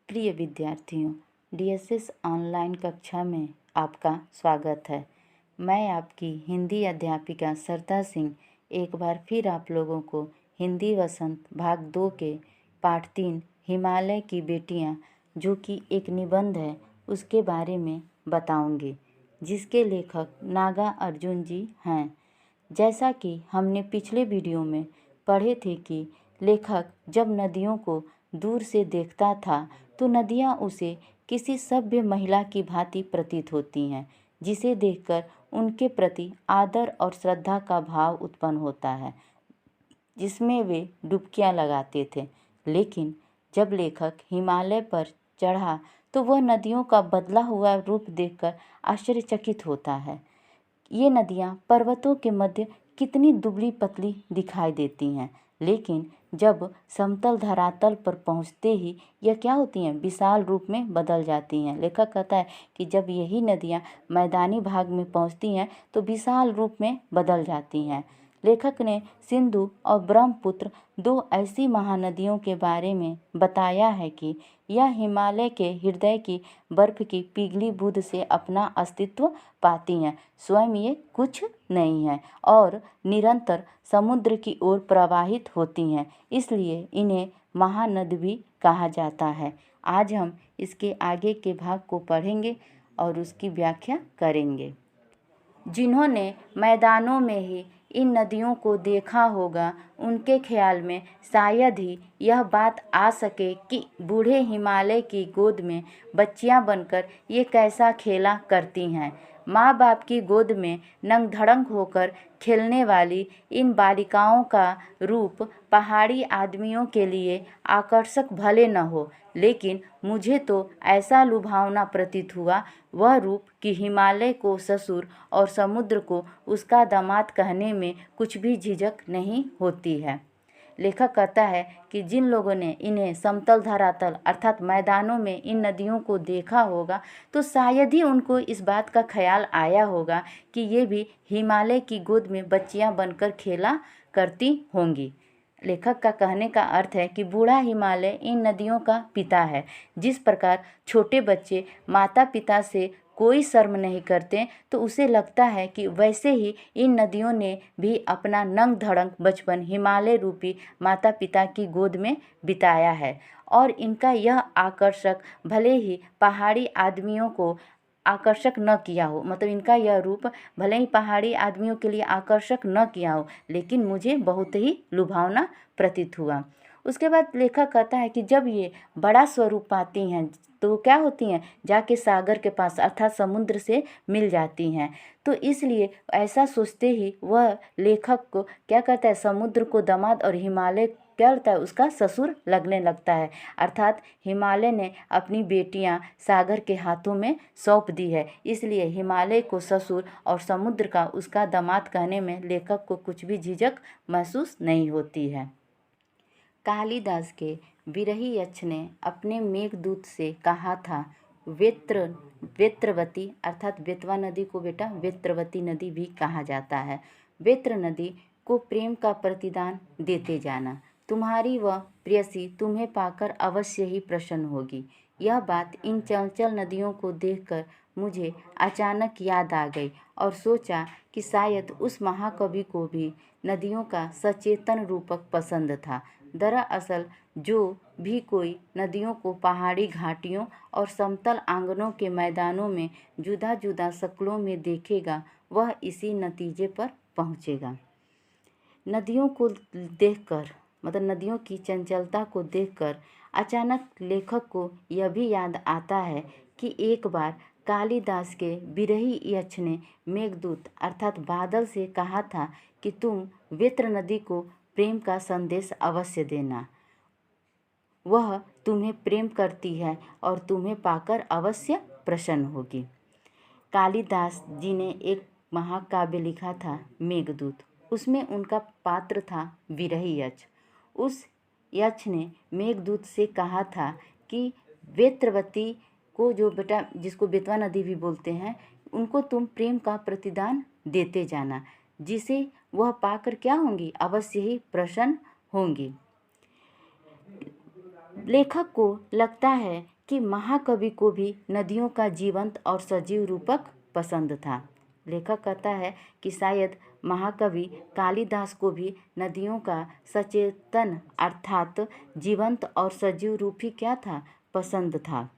प्रिय विद्यार्थियों, DSS online कक्षा में आपका स्वागत है। मैं आपकी हिंदी अध्यापिका सरदा सिंह एक बार फिर आप लोगों को हिंदी वसंत भाग 2 के पाठ 3 हिमालय की बेटियां, जो कि एक निबंध है, उसके बारे में बताऊंगी, जिसके लेखक नागा अर्जुन जी हैं। जैसा कि हमने पिछले वीडियो में पढ़े थे कि लेखक जब नदियों को दूर से देखता था तो नदियाँ उसे किसी सभ्य महिला की भांति प्रतीत होती हैं, जिसे देखकर उनके प्रति आदर और श्रद्धा का भाव उत्पन्न होता है, जिसमें वे डुबकियाँ लगाते थे। लेकिन जब लेखक हिमालय पर चढ़ा तो वह नदियों का बदला हुआ रूप देखकर आश्चर्यचकित होता है। ये नदियाँ पर्वतों के मध्य कितनी दुबली पतली दिखाई देती हैं, लेकिन जब समतल धरातल पर पहुँचते ही यह क्या होती हैं, विशाल रूप में बदल जाती हैं। लेखक कहता है कि जब यही नदियाँ मैदानी भाग में पहुँचती हैं तो विशाल रूप में बदल जाती हैं। लेखक ने सिंधु और ब्रह्मपुत्र दो ऐसी महानदियों के बारे में बताया है कि यह हिमालय के हृदय की बर्फ की पिघली बूंद से अपना अस्तित्व पाती हैं। स्वयं ये कुछ नहीं है और निरंतर समुद्र की ओर प्रवाहित होती हैं, इसलिए इन्हें महानद भी कहा जाता है। आज हम इसके आगे के भाग को पढ़ेंगे और उसकी व्याख्या करेंगे। जिन्होंने मैदानों में ही इन नदियों को देखा होगा, उनके ख्याल में शायद ही यह बात आ सके कि बूढ़े हिमालय की गोद में बच्चियां बनकर ये कैसा खेला करती हैं। माँ बाप की गोद में नंगधड़ंग होकर खेलने वाली इन बालिकाओं का रूप पहाड़ी आदमियों के लिए आकर्षक भले न हो, लेकिन मुझे तो ऐसा लुभावना प्रतीत हुआ वह रूप कि हिमालय को ससुर और समुद्र को उसका दामाद कहने में कुछ भी झिझक नहीं होती है। लेखक कहता है कि जिन लोगों ने इन्हें समतल धरातल अर्थात मैदानों में इन नदियों को देखा होगा तो शायद ही उनको इस बात का ख्याल आया होगा कि ये भी हिमालय की गोद में बच्चियां बनकर खेला करती होंगी। लेखक का कहने का अर्थ है कि बूढ़ा हिमालय इन नदियों का पिता है। जिस प्रकार छोटे बच्चे माता पिता से कोई शर्म नहीं करते, तो उसे लगता है कि वैसे ही इन नदियों ने भी अपना नंग धड़ंग बचपन हिमालय रूपी माता पिता की गोद में बिताया है और इनका यह आकर्षक भले ही पहाड़ी आदमियों को आकर्षक न किया हो, मतलब इनका यह रूप भले ही पहाड़ी आदमियों के लिए आकर्षक न किया हो, लेकिन मुझे बहुत ही लुभावना प्रतीत हुआ। उसके बाद लेखक कहता है कि जब ये बड़ा स्वरूप पाती हैं तो क्या होती हैं, जाके सागर के पास अर्थात समुद्र से मिल जाती हैं। तो इसलिए ऐसा सोचते ही वह लेखक को क्या कहता है, समुद्र को दामाद और हिमालय क्या लगता है, उसका ससुर लगने लगता है। अर्थात हिमालय ने अपनी बेटियां सागर के हाथों में सौंप दी है, इसलिए हिमालय को ससुर और समुद्र का उसका दामाद कहने में लेखक को कुछ भी झिझक महसूस नहीं होती है। कालिदास के विरही यक्ष ने अपने मेघदूत से कहा था, वेत्रवती अर्थात बेतवा नदी को बेटा वेत्रवती नदी भी कहा जाता है। वेत्र नदी को प्रेम का प्रतिदान देते जाना, तुम्हारी वह प्रेयसी तुम्हें पाकर अवश्य ही प्रसन्न होगी। यह बात इन चंचल नदियों को देखकर मुझे अचानक याद आ गई और सोचा कि शायद उस महाकवि को भी नदियों का सचेतन रूपक पसंद था। दरअसल जो भी कोई नदियों को पहाड़ी घाटियों और समतल आंगनों के मैदानों में जुदा जुदा शक्लों में देखेगा, वह इसी नतीजे पर पहुँचेगा। नदियों को देखकर, मतलब नदियों की चंचलता को देखकर अचानक लेखक को यह भी याद आता है कि एक बार कालिदास के विरही यक्ष ने मेघदूत अर्थात बादल से कहा था कि तुम वेत्र नदी को प्रेम का संदेश अवश्य देना, वह तुम्हें प्रेम करती है और तुम्हें पाकर अवश्य प्रसन्न होगी। कालिदास जी ने एक महाकाव्य लिखा था मेघदूत, उसमें उनका पात्र था विरही यक्ष। उस यक्ष ने मेघदूत से कहा था कि वेत्रवती को, जो बेटा जिसको बेतवा नदी भी बोलते हैं, उनको तुम प्रेम का प्रतिदान देते जाना, जिसे वह पाकर क्या होंगी, अवश्य ही प्रसन्न होंगी। लेखक को लगता है कि महाकवि को भी नदियों का जीवंत और सजीव रूपक पसंद था। लेखक कहता है कि शायद महाकवि कालिदास को भी नदियों का सचेतन अर्थात जीवंत और सजीव रूप ही क्या था, पसंद था।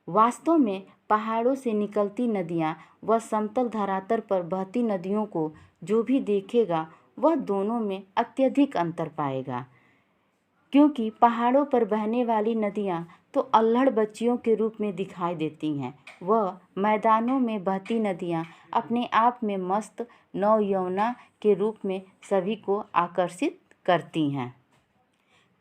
वास्तव में पहाड़ों से निकलती नदियाँ व समतल धरातल पर बहती नदियों को जो भी देखेगा वह दोनों में अत्यधिक अंतर पाएगा, क्योंकि पहाड़ों पर बहने वाली नदियाँ तो अल्हड़ बच्चियों के रूप में दिखाई देती हैं, वह मैदानों में बहती नदियाँ अपने आप में मस्त नवयौवना के रूप में सभी को आकर्षित करती हैं।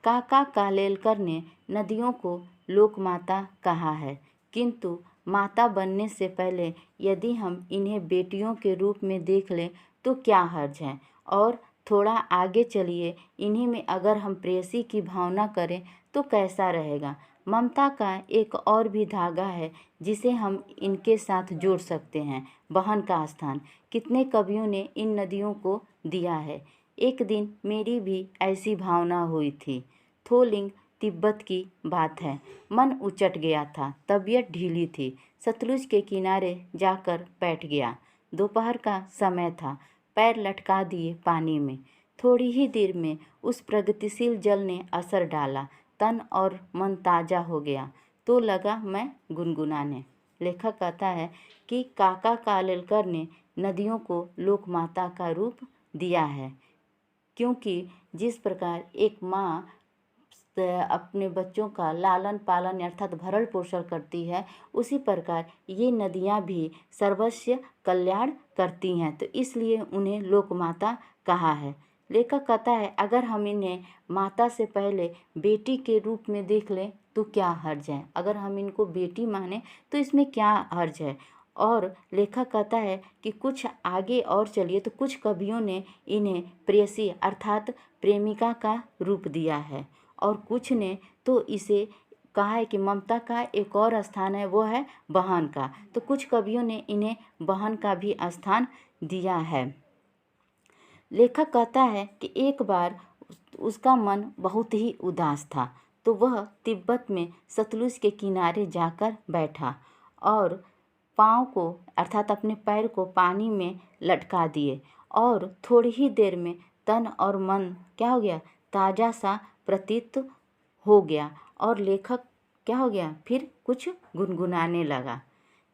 काका कालेलकर ने नदियों को लोकमाता कहा है, किंतु माता बनने से पहले यदि हम इन्हें बेटियों के रूप में देख लें तो क्या हर्ज है। और थोड़ा आगे चलिए, इन्हीं में अगर हम प्रेयसी की भावना करें तो कैसा रहेगा। ममता का एक और भी धागा है जिसे हम इनके साथ जोड़ सकते हैं, बहन का स्थान। कितने कवियों ने इन नदियों को दिया है। एक दिन मेरी भी ऐसी भावना हुई थी। थोलिंग तिब्बत की बात है। मन उचट गया था, तबीयत ढीली थी। सतलुज के किनारे जाकर बैठ गया। दोपहर का समय था। पैर लटका दिए पानी में। थोड़ी ही देर में उस प्रगतिशील जल ने असर डाला। तन और मन ताज़ा हो गया तो लगा मैं गुनगुनाने। लेखक कहता है कि काका कालेलकर ने नदियों को लोकमाता का रूप दिया है, क्योंकि जिस प्रकार एक माँ अपने बच्चों का लालन पालन अर्थात भरण पोषण करती है, उसी प्रकार ये नदियाँ भी सर्वस्व कल्याण करती हैं, तो इसलिए उन्हें लोकमाता कहा है। लेखक कहता है अगर हम इन्हें माता से पहले बेटी के रूप में देख लें तो क्या हर्ज है। अगर हम इनको बेटी माने तो इसमें क्या हर्ज है। और लेखक कहता है कि कुछ आगे और चलिए तो कुछ कवियों ने इन्हें प्रेयसी अर्थात प्रेमिका का रूप दिया है, और कुछ ने तो इसे कहा है कि ममता का एक और स्थान है, वो है बहन का। तो कुछ कवियों ने इन्हें बहन का भी स्थान दिया है। लेखक कहता है कि एक बार उसका मन बहुत ही उदास था, तो वह तिब्बत में सतलुज के किनारे जाकर बैठा और पाँव को अर्थात अपने पैर को पानी में लटका दिए, और थोड़ी ही देर में तन और मन क्या हो गया, ताज़ा सा प्रतीत हो गया। और लेखक क्या हो गया, फिर कुछ गुनगुनाने लगा।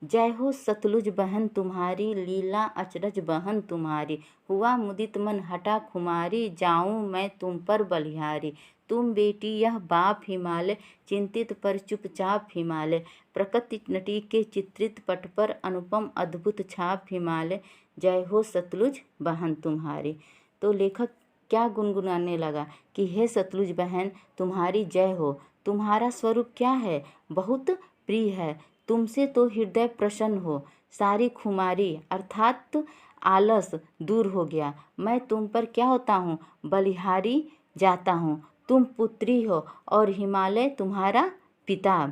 जय हो सतलुज बहन तुम्हारी, लीला अचरज बहन तुम्हारी। हुआ मुदित मन हटा खुमारी, जाऊं मैं तुम पर बलिहारी। तुम बेटी यह बाप हिमालय, चिंतित पर चुपचाप हिमालय। प्रकृति नटी के चित्रित पट पर अनुपम अद्भुत छाप हिमालय। जय हो सतलुज बहन तुम्हारी। तो लेखक क्या गुनगुनाने लगा कि हे सतलुज बहन तुम्हारी जय हो। तुम्हारा स्वरूप क्या है, बहुत प्रिय है। तुमसे तो हृदय प्रसन्न हो। सारी खुमारी अर्थात आलस दूर हो गया। मैं तुम पर क्या होता हूँ, बलिहारी जाता हूँ। तुम पुत्री हो और हिमालय तुम्हारा पिता।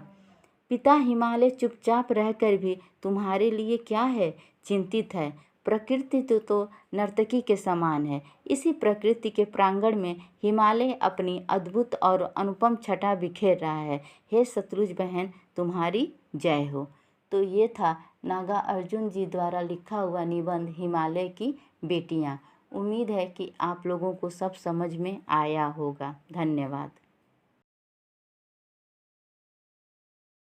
पिता हिमालय चुपचाप रहकर भी तुम्हारे लिए क्या है, चिंतित है। प्रकृति तो नर्तकी के समान है। इसी प्रकृति के प्रांगण में हिमालय अपनी अद्भुत और अनुपम छटा बिखेर रहा है। हे सतलुज बहन तुम्हारी जय हो। तो ये था नागा अर्जुन जी द्वारा लिखा हुआ निबंध हिमालय की बेटियां। उम्मीद है कि आप लोगों को सब समझ में आया होगा। धन्यवाद।